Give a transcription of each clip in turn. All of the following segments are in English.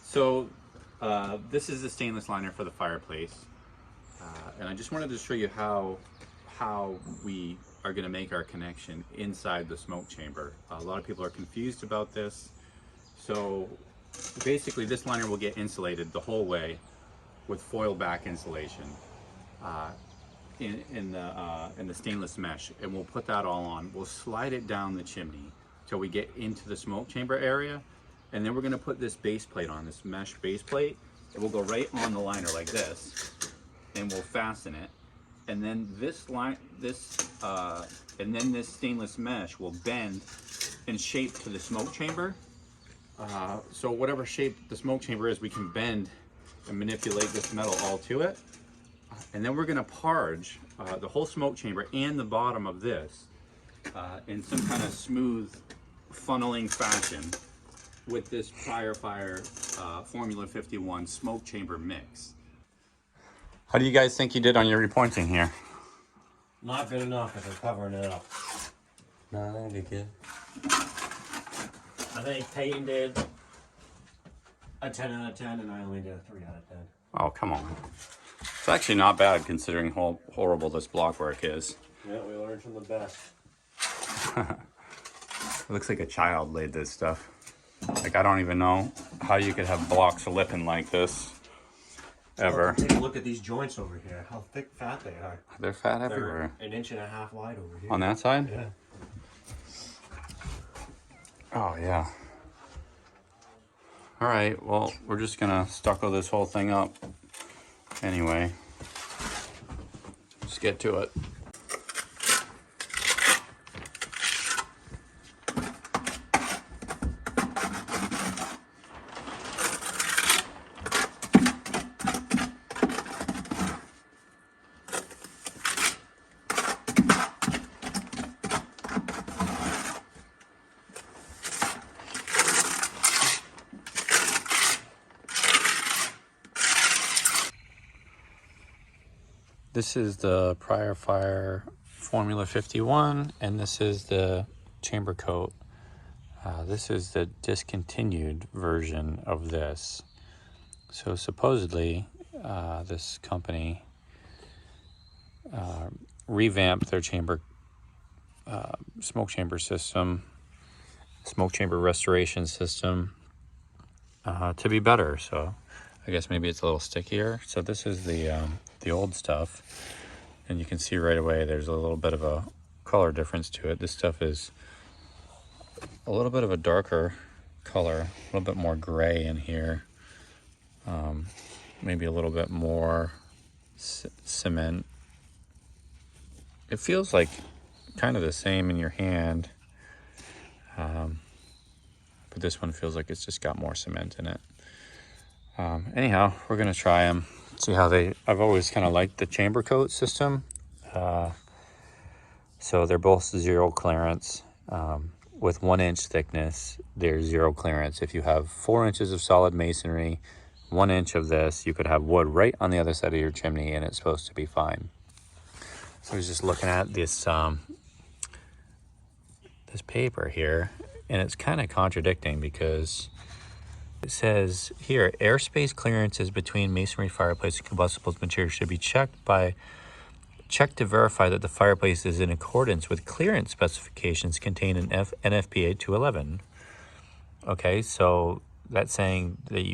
So this is the stainless liner for the fireplace, and I just wanted to show you how we are going to make our connection inside the smoke chamber. A lot of people are confused about this. So basically, this liner will get insulated the whole way with foil back insulation in the stainless mesh, and we'll put that all on. We'll slide it down the chimney till we get into the smoke chamber area. And then we're going to put this base plate on, this mesh base plate. It will go right on the liner like this, and we'll fasten it. And then this stainless mesh will bend and shape to the smoke chamber. So whatever shape the smoke chamber is, we can bend and manipulate this metal all to it. And then we're going to parge the whole smoke chamber and the bottom of this in some kind of smooth funneling fashion with this Prior Fire Formula 51 smoke chamber mix. How do you guys think you did on your repointing here? Not good enough if we're covering it up. No, that'd be good. I think Peyton did a 10 out of 10 and I only did a 3 out of 10. Oh, come on. It's actually not bad considering how horrible this block work is. Yeah, we learned from the best. It looks like a child laid this stuff. Like, I don't even know how you could have blocks lipping like this ever. Take a look at these joints over here, how thick fat they are. They're fat everywhere. They're 1.5 inches wide over here. On that side? Yeah. Oh, yeah. All right, well, we're just gonna stucco this whole thing up anyway. Let's get to it. This is the Prior Fire Formula 51, and this is the chamber coat. This is the discontinued version of this. So supposedly, this company revamped their chamber smoke chamber system, smoke chamber restoration system to be better. So I guess maybe it's a little stickier. So this is the old stuff, and you can see right away there's a little bit of a color difference to it. This stuff is a little bit of a darker color, a little bit more gray in here, maybe a little bit more cement. It feels like kind of the same in your hand, but this one feels like it's just got more cement in it. Anyhow, we're gonna try them, see how I've always kind of liked the chamber coat system. So they're both 0 clearance. With 1 inch thickness, they're 0 clearance. If you have 4 inches of solid masonry, 1 inch of this, you could have wood right on the other side of your chimney and it's supposed to be fine. So I was just looking at this this paper here, and it's kind of contradicting because it says here, airspace clearances between masonry, fireplace, and combustibles materials should be checked to verify that the fireplace is in accordance with clearance specifications contained in NFPA 211. Okay, so that's saying that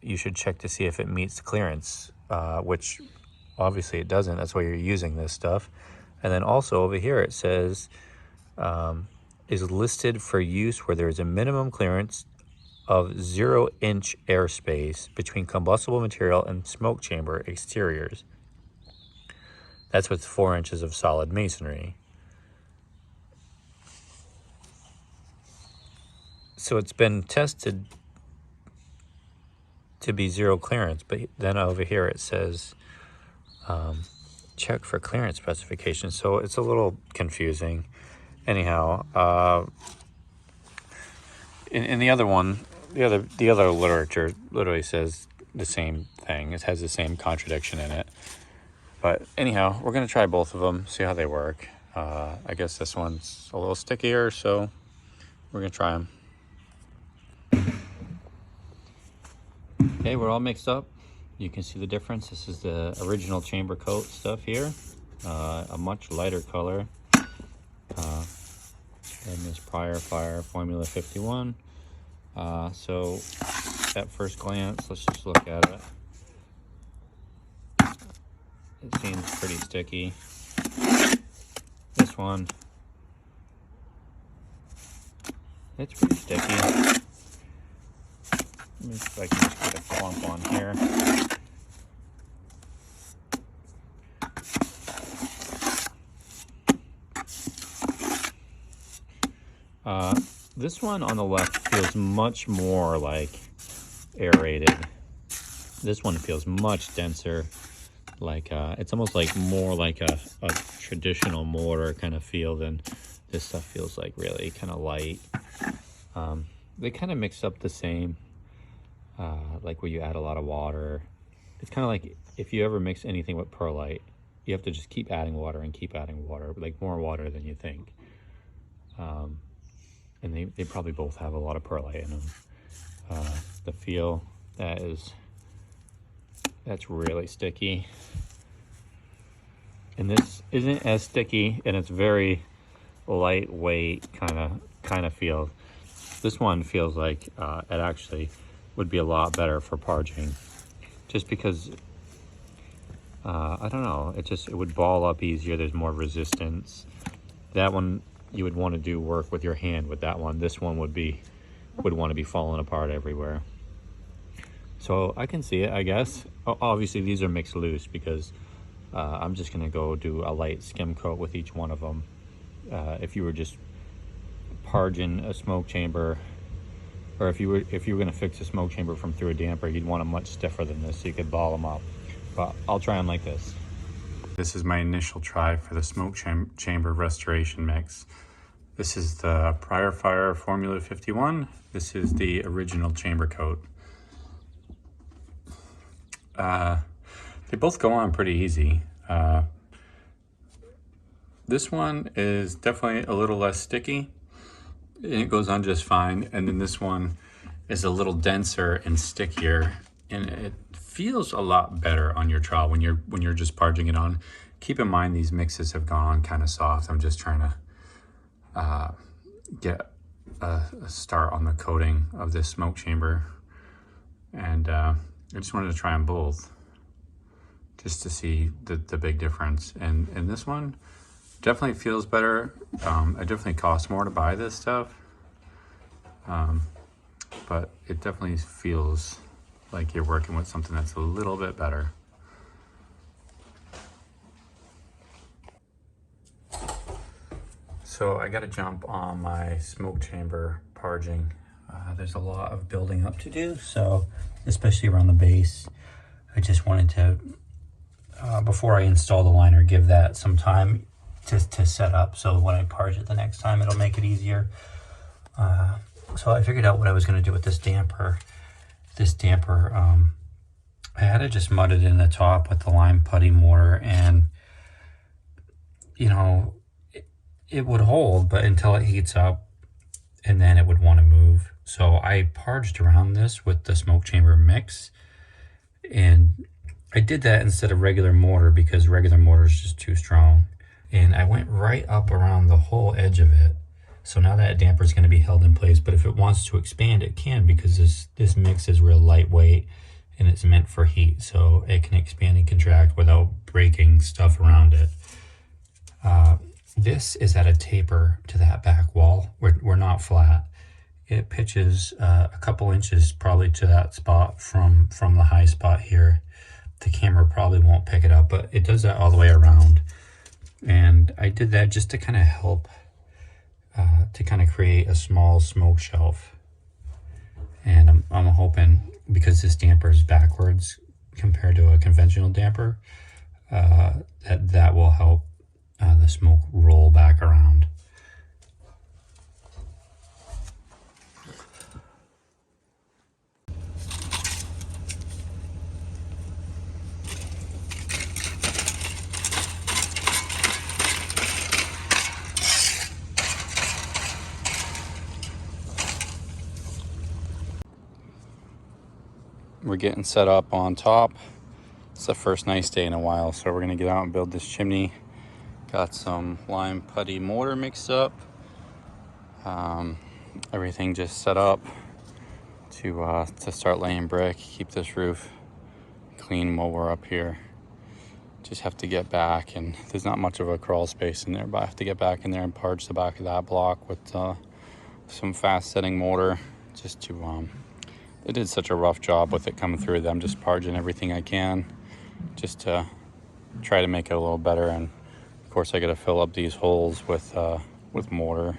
you should check to see if it meets the clearance, which obviously it doesn't. That's why you're using this stuff. And then also over here it says is listed for use where there is a minimum clearance of 0 inch airspace between combustible material and smoke chamber exteriors. That's with 4 inches of solid masonry. So it's been tested to be 0 clearance, but then over here it says check for clearance specifications. So it's a little confusing. Anyhow, in the other one, the other literature literally says the same thing. It has the same contradiction in it. But anyhow, we're gonna try both of them, see how they work. I guess this one's a little stickier, so we're gonna try them. Okay, we're all mixed up. You can see the difference. This is the original chamber coat stuff here, a much lighter color than this prior fire Formula 51. So at first glance, let's just look at it. It seems pretty sticky. This one, it's pretty sticky. Let me see if I can just get a clump on here. This one on the left feels much more like aerated. This one feels much denser. Like it's almost like more like a traditional mortar kind of feel than this stuff feels like really kind of light. They kind of mix up the same, like where you add a lot of water. It's kind of like if you ever mix anything with perlite, you have to just keep adding water and keep adding water, like more water than you think. And they probably both have a lot of perlite in them. The feel, that's really sticky. And this isn't as sticky, and it's very lightweight kind of feel. This one feels like it actually would be a lot better for parging, just because I don't know, it would ball up easier. There's more resistance. That one you would want to do work with your hand with that one. This one would want to be falling apart everywhere. So I can see it, I guess. Obviously these are mixed loose because I'm just gonna go do a light skim coat with each one of them. If you were just parging a smoke chamber, or if you were gonna fix a smoke chamber from through a damper, you'd want them much stiffer than this so you could ball them up. But I'll try them like this. This is my initial try for the smoke chamber restoration mix. This is the prior fire Formula 51. This is the original chamber coat. They both go on pretty easy. This one is definitely a little less sticky, and it goes on just fine. And then this one is a little denser and stickier, and it feels a lot better on your trowel when you're just parging it on. Keep in mind these mixes have gone on kind of soft. I'm just trying to get a start on the coating of this smoke chamber, and I just wanted to try them both just to see the big difference. And this one definitely feels better. It definitely costs more to buy this stuff, but it definitely feels like you're working with something that's a little bit better. So I got to jump on my smoke chamber parging. There's a lot of building up to do, so especially around the base, I just wanted to, before I install the liner, give that some time to set up, so when I parge it the next time, it'll make it easier. So I figured out what I was going to do with this damper. I had to just mud it in the top with the lime putty mortar, and you know, it would hold, but until it heats up, and then it would want to move. So I parged around this with the smoke chamber mix, and I did that instead of regular mortar because regular mortar is just too strong. And I went right up around the whole edge of it. So now that damper is going to be held in place, but if it wants to expand, it can, because this mix is real lightweight and it's meant for heat. So it can expand and contract without breaking stuff around it. This is at a taper to that back wall. We're not flat. It pitches a couple inches probably to that spot from the high spot here. The camera probably won't pick it up, but it does that all the way around. And I did that just to kind of help to kind of create a small smoke shelf. And I'm hoping, because this damper is backwards compared to a conventional damper, that will help the smoke roll back around. we're getting set up on top. It's the first nice day in a while, so we're gonna get out and build this chimney. Got some lime putty mortar mixed up. Everything just set up to start laying brick, keep this roof clean while we're up here. Just have to get back, and there's not much of a crawl space in there, but I have to get back in there and parge the back of that block with some fast setting mortar just to they did such a rough job with it coming through. I'm just parging everything I can just to try to make it a little better. And of course I got to fill up these holes with mortar.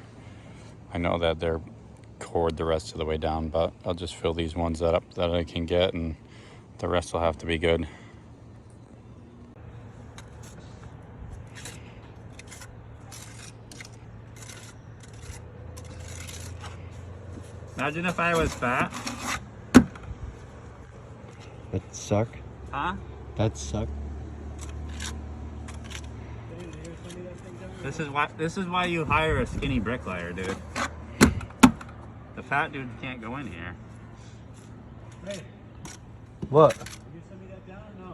I know that they're cored the rest of the way down, but I'll just fill these ones up that I can get, and the rest will have to be good. Imagine if I was fat. That'd suck. Huh? That'd suck. This is why you hire a skinny bricklayer, dude. The fat dude can't go in here. Hey. What? Did you send me that down or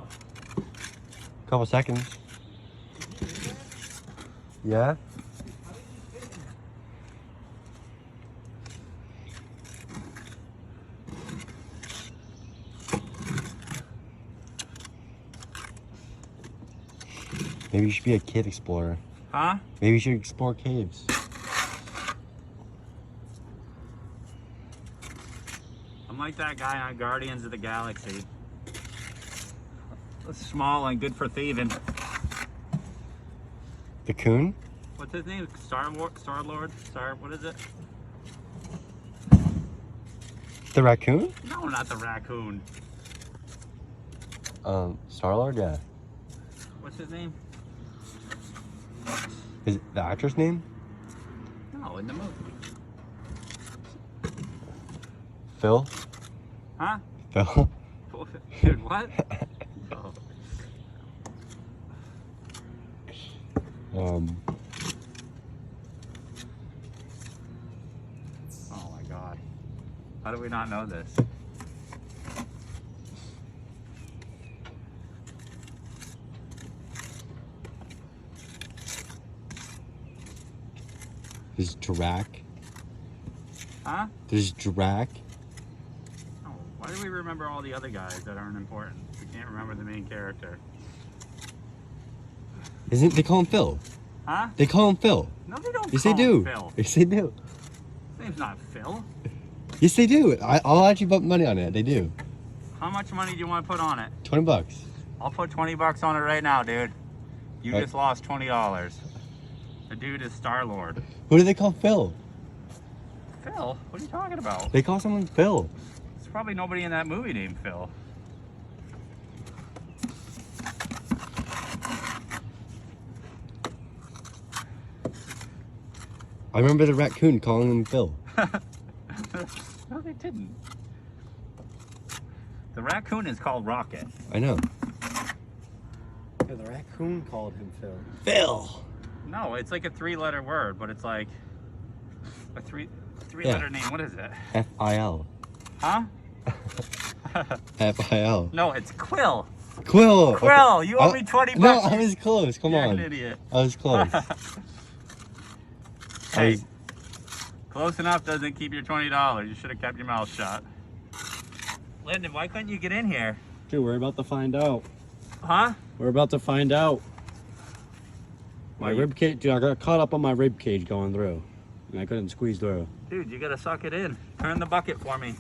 no? Couple seconds. Yeah? Maybe you should be a cave explorer. Huh? Maybe you should explore caves. I'm like that guy on Guardians of the Galaxy. Small and good for thieving. The coon? What's his name? Star-Lord? What is it? The raccoon? No, not the raccoon. Star-Lord, yeah. What's his name? Is it the actor's name? No, in the movie. Phil? Huh? Phil? Dude, what? Oh. Oh my god. How do we not know this? There's Drac. Huh? There's Drac. Oh, why do we remember all the other guys that aren't important? We can't remember the main character. Isn't they call him Phil? Huh? They call him Phil. No, they don't Yes, call they do. him Phil. Yes, they do. His name's not Phil. Yes, they do. I'll actually put money on it. They do. How much money do you want to put on it? $20. I'll put 20 bucks on it right now, dude. You Right. just lost $20. The dude is Star-Lord. Who do they call Phil? Phil? What are you talking about? They call someone Phil. There's probably nobody in that movie named Phil. I remember the raccoon calling him Phil. No, they didn't. The raccoon is called Rocket. I know. Yeah, the raccoon called him Phil. Phil! No, it's like a three-letter word, but it's like a three-letter name. What is it? F-I-L. Huh? F-I-L. No, it's Quill. Quill! Quill, you owe me 20 No, bucks. I was close. Come You're on. an idiot. I was close. Hey, close enough doesn't keep your $20. You should have kept your mouth shut. Lyndon, why couldn't you get in here? Dude, we're about to find out. Huh? We're about to find out. My Well, rib cage, dude, I got caught up on my rib cage going through, and I couldn't squeeze through. Dude, you gotta suck it in. Turn the bucket for me.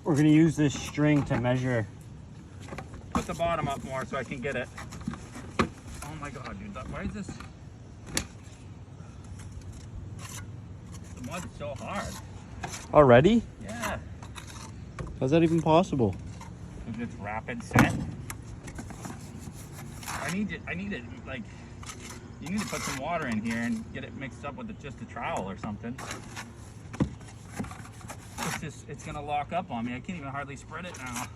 We're gonna use this string to measure. Put the bottom up more so I can get it. Oh my god, dude. Why is this? The mud's so hard. Already? Yeah. How's that even possible? Because it's rapid set. I need it, like, you need to put some water in here and get it mixed up with just a trowel or something. It's gonna lock up on me. I can't even hardly spread it now.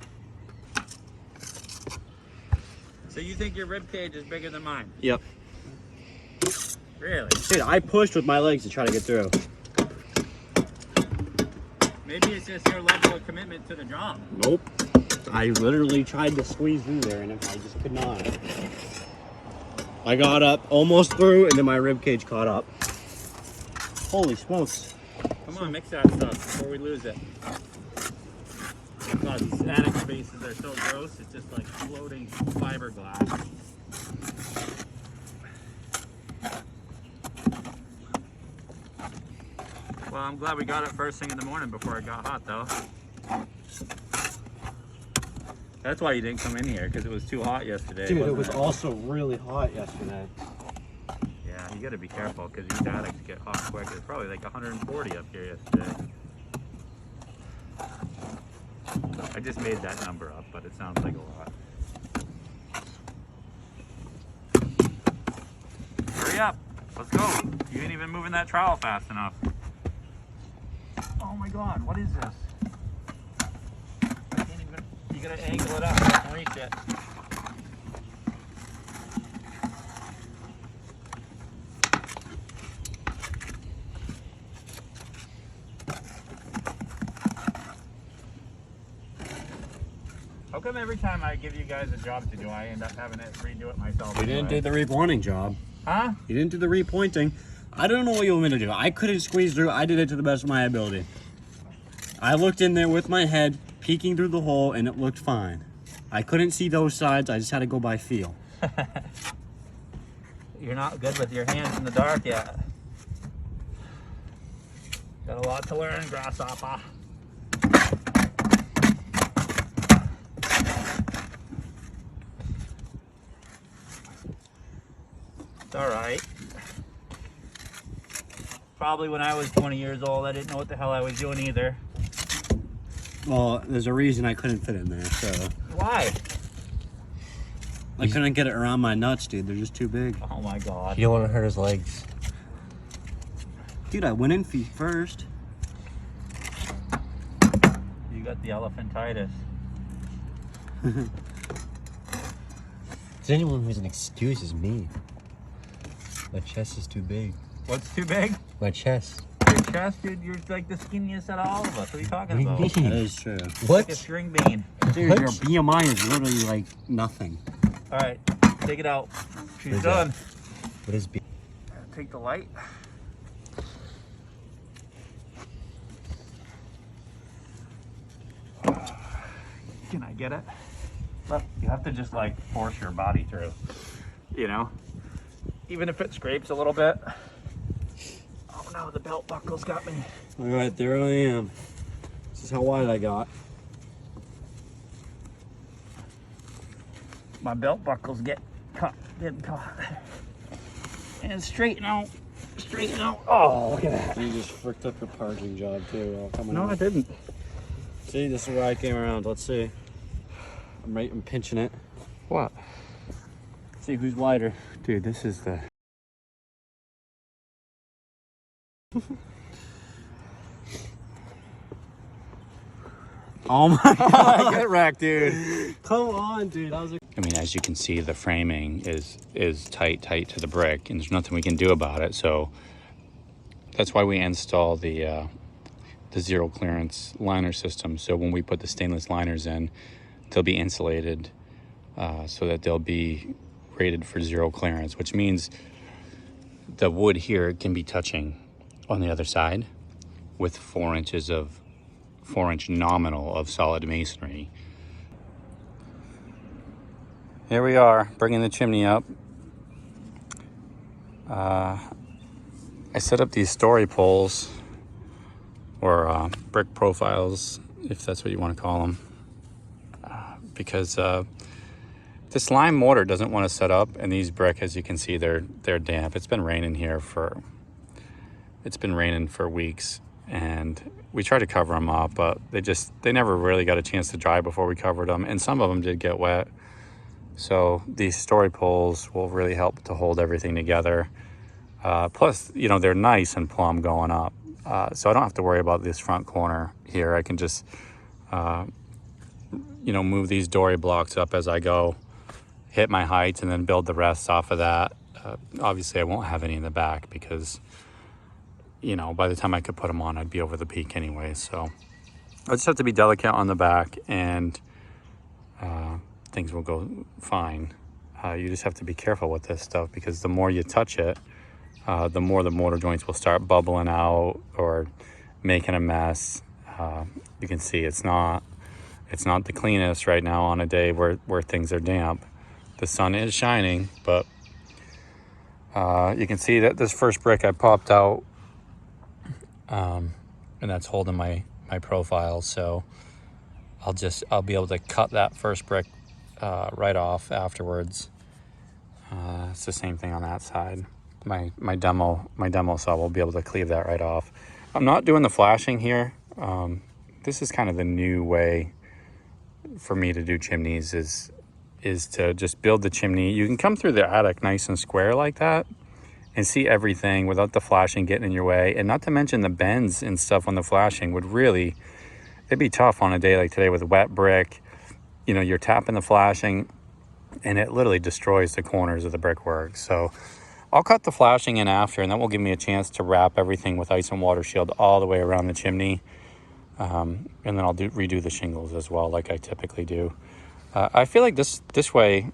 So you think your rib cage is bigger than mine? Yep. Really? Dude, I pushed with my legs to try to get through. Maybe it's just your level of commitment to the job. Nope. I literally tried to squeeze through there and I just could not. I got up almost through and then my rib cage caught up. Holy smokes. Come on, mix that stuff before we lose it. God, these attic spaces are so gross. It's just like floating fiberglass. Well, I'm glad we got it first thing in the morning before it got hot, though. That's why you didn't come in here, because it was too hot yesterday. Dude, it wasn't was also really hot yesterday. Yeah, you got to be careful, because these attics get hot quick. It's probably like 140 up here yesterday. I just made that number up, but it sounds like a lot. Hurry up, let's go. You ain't even moving that trowel fast enough. Oh my God, what is this? I can't even, you gotta angle it up, I can reach it. How come every time I give you guys a job to do, I end up having to redo it myself? You didn't do the repointing job. Huh? You didn't do the repointing. I don't know what you want me to do. I couldn't squeeze through. I did it to the best of my ability. I looked in there with my head, peeking through the hole, and it looked fine. I couldn't see those sides. I just had to go by feel. You're not good with your hands in the dark yet. Got a lot to learn, grasshopper. It's all right. Probably when I was 20 years old, I didn't know what the hell I was doing either. Well, there's a reason I couldn't fit in there, so. Why? I couldn't get it around my nuts, dude. They're just too big. Oh my God. You don't want to hurt his legs. Dude, I went in feet first. You got the elephantitis. Is anyone who's an excuse is me. My chest is too big. What's too big? My chest. Your chest, dude. You're like the skinniest out of all of us. What are you talking about? That is true. Like a What? string bean. Dude, What? your BMI is literally like nothing. All right, take it out. She's Where's done. What is B? Take the light. Can I get it? Look, you have to just like force your body through. You know? Even if it scrapes a little bit. Oh no, the belt buckle's got me. All right, there I am. This is how wide I got. My belt buckles getting caught. And straighten out. Straighten out. Oh, look at that. You just fricked up your parking job too. All coming No, out. I didn't. See, this is where I came around. Let's see. I'm pinching it. What? See who's wider. Dude, this is the... Oh my God. Get wrecked, dude. Come on, dude. That was a I mean, as you can see, the framing is tight to the brick, and there's nothing we can do about it. So that's why we install the zero clearance liner system. So when we put the stainless liners in, they'll be insulated so that they'll be rated for zero clearance, which means the wood here can be touching on the other side with 4 inches of 4-inch nominal of solid masonry. Here we are, bringing the chimney up. I set up these story poles, or brick profiles, if that's what you want to call them, because this lime mortar doesn't want to set up, and these brick, as you can see, they're damp. It's been raining here for weeks, and we tried to cover them up, but they never really got a chance to dry before we covered them, and some of them did get wet. So these story poles will really help to hold everything together. Plus, you know, they're nice and plumb going up. So I don't have to worry about this front corner here. I can just, you know, move these dory blocks up as I go, hit my heights, and then build the rest off of that. Obviously, I won't have any in the back because, you know, by the time I could put them on, I'd be over the peak anyway. So I just have to be delicate on the back, and things will go fine. You just have to be careful with this stuff, because the more you touch it, the more the motor joints will start bubbling out or making a mess. You can see it's not the cleanest right now on a day where things are damp. The sun is shining, but you can see that this first brick I popped out, and that's holding my profile. So I'll be able to cut that first brick right off afterwards. It's the same thing on that side. My demo saw will be able to cleave that right off. I'm not doing the flashing here. This is kind of the new way for me to do chimneys, is to just build the chimney. You can come through the attic nice and square like that and see everything without the flashing getting in your way. And not to mention the bends and stuff on the flashing would really, it'd be tough on a day like today with wet brick. You know, you're tapping the flashing and it literally destroys the corners of the brickwork. So I'll cut the flashing in after, and that will give me a chance to wrap everything with ice and water shield all the way around the chimney. And then I'll redo the shingles as well, like I typically do. I feel like this way,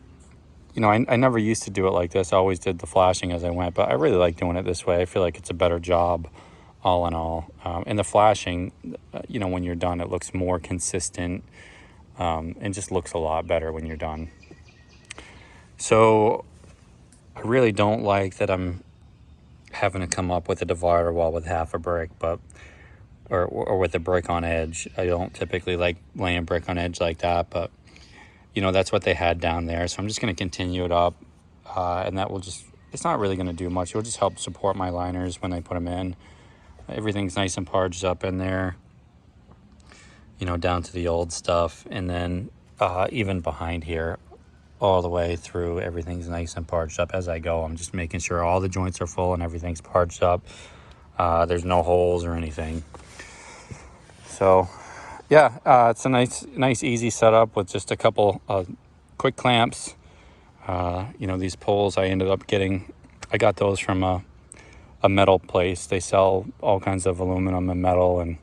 you know, I never used to do it like this. I always did the flashing as I went, but I really like doing it this way. I feel like it's a better job all in all. And the flashing, you know, when you're done, it looks more consistent, and just looks a lot better when you're done. So I really don't like that I'm having to come up with a divider wall with half a brick, or with a brick on edge. I don't typically like laying brick on edge like that, but you know, that's what they had down there. So I'm just going to continue it up, and that will just, it's not really going to do much. It'll just help support my liners when I put them in. Everything's nice and parged up in there, you know, down to the old stuff. And then even behind here, all the way through, everything's nice and parged up as I go. I'm just making sure all the joints are full and everything's parged up. There's no holes or anything. So yeah, it's a nice easy setup with just a couple quick clamps. You know, these poles I ended up getting, I got those from a metal place. They sell all kinds of aluminum and metal, and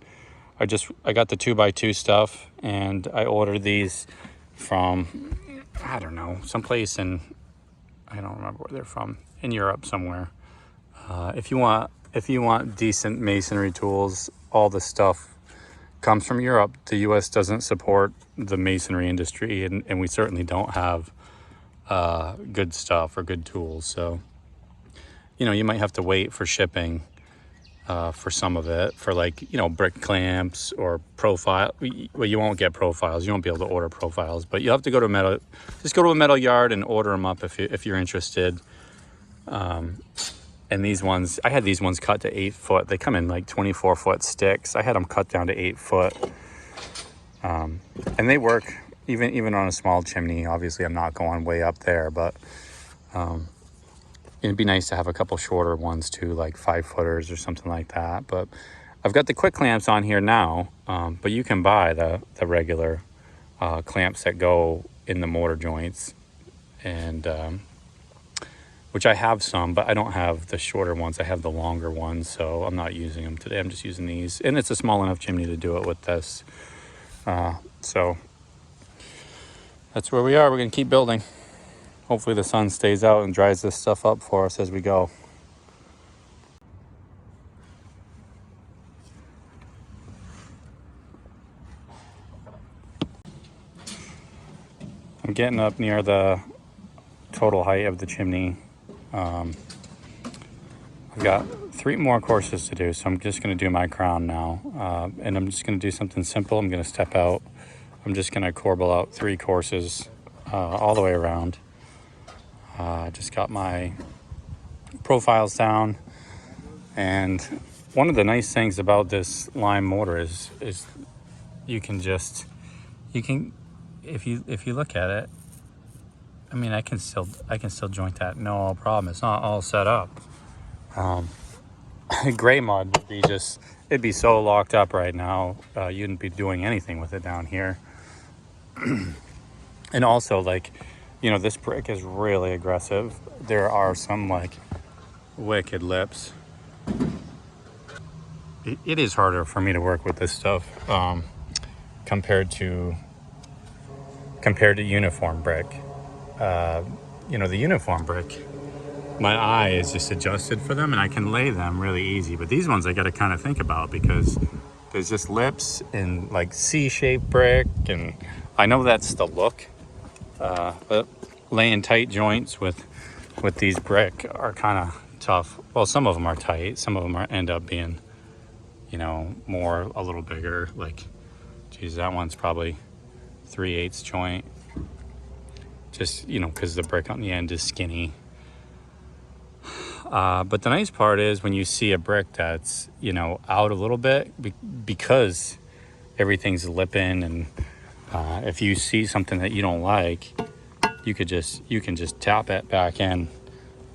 I got the 2x2 stuff, and I ordered these from, I don't know, someplace in, I don't remember where they're from, in Europe somewhere. If you want decent masonry tools, all the stuff comes from Europe. The US doesn't support the masonry industry, and we certainly don't have good stuff or good tools. So, you know, you might have to wait for shipping for some of it, for like, you know, brick clamps or profile. Well, you won't get profiles. You won't be able to order profiles, but you'll have to go to a metal yard and order them up if you're interested. And these ones, I had these ones cut to 8 foot. They come in like 24-foot sticks. I had them cut down to 8 foot. And they work even on a small chimney. Obviously, I'm not going way up there, but it'd be nice to have a couple shorter ones too, like 5-footers or something like that. But I've got the quick clamps on here now, but you can buy the regular clamps that go in the mortar joints, and which I have some, but I don't have the shorter ones. I have the longer ones, so I'm not using them today. I'm just using these, and it's a small enough chimney to do it with this. So that's where we are. We're gonna keep building. Hopefully the sun stays out and dries this stuff up for us as we go. I'm getting up near the total height of the chimney. I've got 3 more courses to do, so I'm just going to do my crown now. And I'm just going to do something simple. I'm going to step out. I'm just going to corbel out 3 courses all the way around. Just got my profiles down. And one of the nice things about this lime mortar is you can if you look at it, I mean, I can still joint that no problem. It's not all set up. Gray mud would be it'd be so locked up right now. You wouldn't be doing anything with it down here. And also, like, you know, this brick is really aggressive. There are some like wicked lips. It is harder for me to work with this stuff. compared to uniform brick. You know, the uniform brick, my eye is just adjusted for them and I can lay them really easy. But these ones I got to kind of think about because there's just lips and like C-shaped brick, and I know that's the look, but laying tight joints with these brick are kind of tough. Well, some of them are tight, some of them end up being, you know, more a little bigger. Like, geez, that one's probably 3/8 joint, just, you know, because the brick on the end is skinny. But the nice part is when you see a brick that's, you know, out a little bit because everything's lipping, and if you see something that you don't like, you can just tap it back in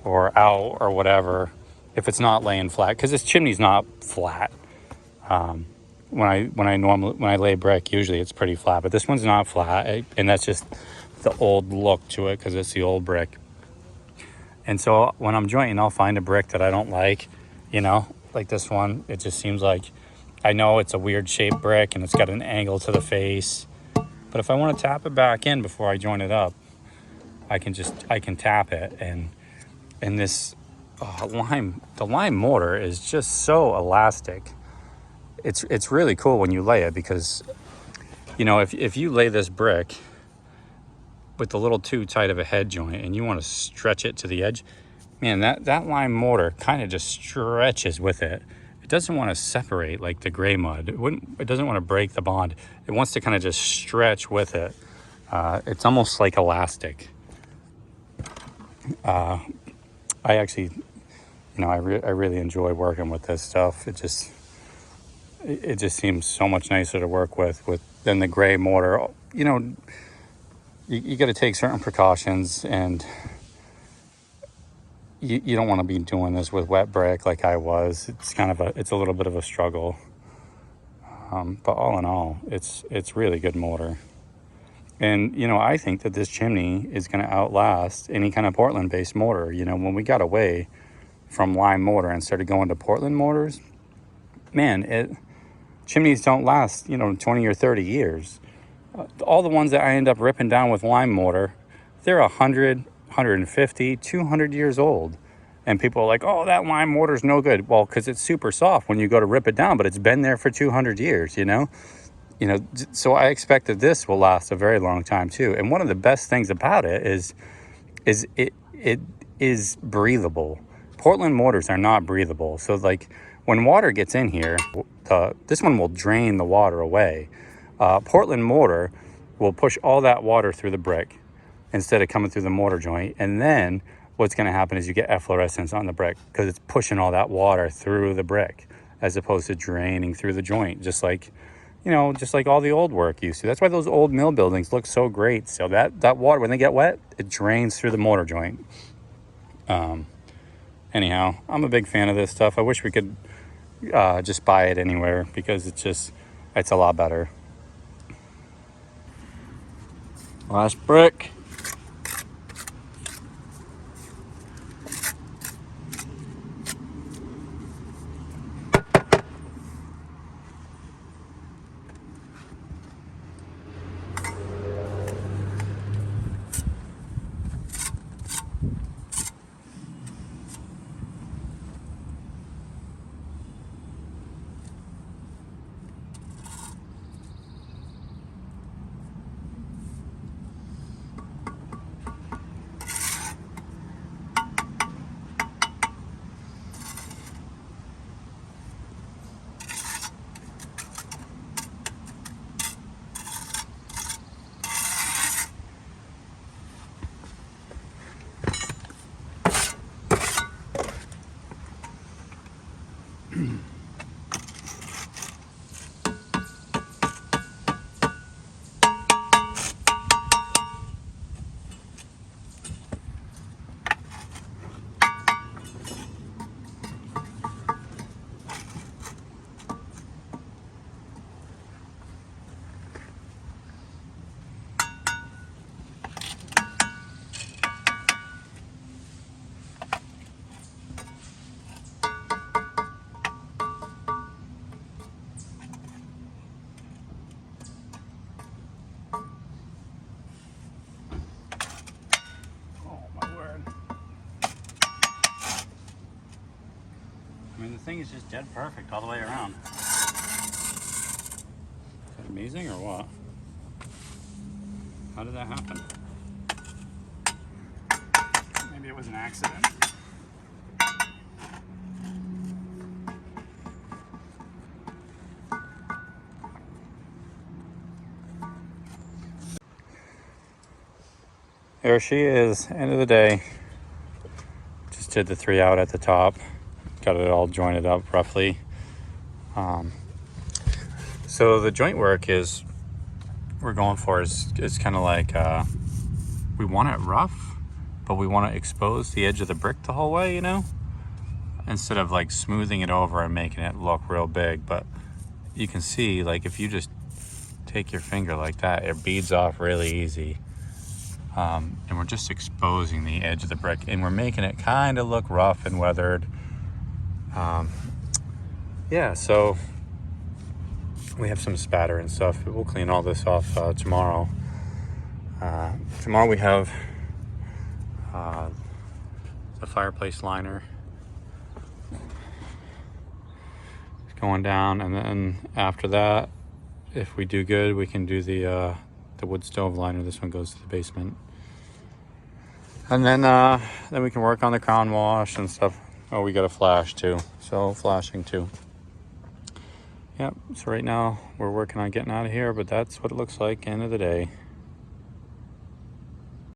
or out or whatever if it's not laying flat, because this chimney's not flat. When I lay brick, usually it's pretty flat, but this one's not flat, and that's just the old look to it because it's the old brick. And so when I'm jointing, I'll find a brick that I don't like, you know, like this one. It just seems like, I know it's a weird shaped brick and it's got an angle to the face, but if I want to tap it back in before I join it up, I can tap it. And this the lime mortar is just so elastic. It's really cool when you lay it, because, you know, if you lay this brick with a little too tight of a head joint and you want to stretch it to the edge, man, that lime mortar kind of just stretches with it. It doesn't want to separate like the gray mud. It doesn't want to break the bond. It wants to kind of just stretch with it. It's almost like elastic. I actually, you know, I really enjoy working with this stuff. It just seems so much nicer to work with than the gray mortar. You know, you got to take certain precautions, and you don't want to be doing this with wet brick like I was. It's a little bit of a struggle. But all in all, it's really good mortar. And, you know, I think that this chimney is going to outlast any kind of Portland-based mortar. You know, when we got away from lime mortar and started going to Portland mortars, man, chimneys don't last, you know, 20 or 30 years. All the ones that I end up ripping down with lime mortar, they're 100, 150, 200 years old. And people are like, oh, that lime mortar is no good. Well, because it's super soft when you go to rip it down, but it's been there for 200 years, you know? So I expect that this will last a very long time too. And one of the best things about it is it is breathable. Portland mortars are not breathable. So like when water gets in here, this one will drain the water away. Portland mortar will push all that water through the brick instead of coming through the mortar joint. And then what's going to happen is you get efflorescence on the brick because it's pushing all that water through the brick as opposed to draining through the joint, just like all the old work used to. That's why those old mill buildings look so great. So that water, when they get wet, it drains through the mortar joint. Anyhow, I'm a big fan of this stuff. I wish we could just buy it anywhere because it's a lot better. Last brick. I mean, the thing is just dead perfect all the way around. Is that amazing or what? How did that happen? Maybe it was an accident. There she is, end of the day. Just did the 3 out at the top. Got it all jointed up roughly. So the joint work is, we're going for is kind of like, we want it rough, but we want to expose the edge of the brick the whole way, you know? Instead of like smoothing it over and making it look real big. But you can see, like, if you just take your finger like that, it beads off really easy. And we're just exposing the edge of the brick, and we're making it kind of look rough and weathered. Yeah, so we have some spatter and stuff. We'll clean all this off tomorrow. Tomorrow we have the fireplace liner. It's going down, and then after that, if we do good, we can do the wood stove liner. This one goes to the basement. And then we can work on the crown wash and stuff. Oh, we got a flash too, so flashing too. Yep, so right now we're working on getting out of here, but that's what it looks like end of the day.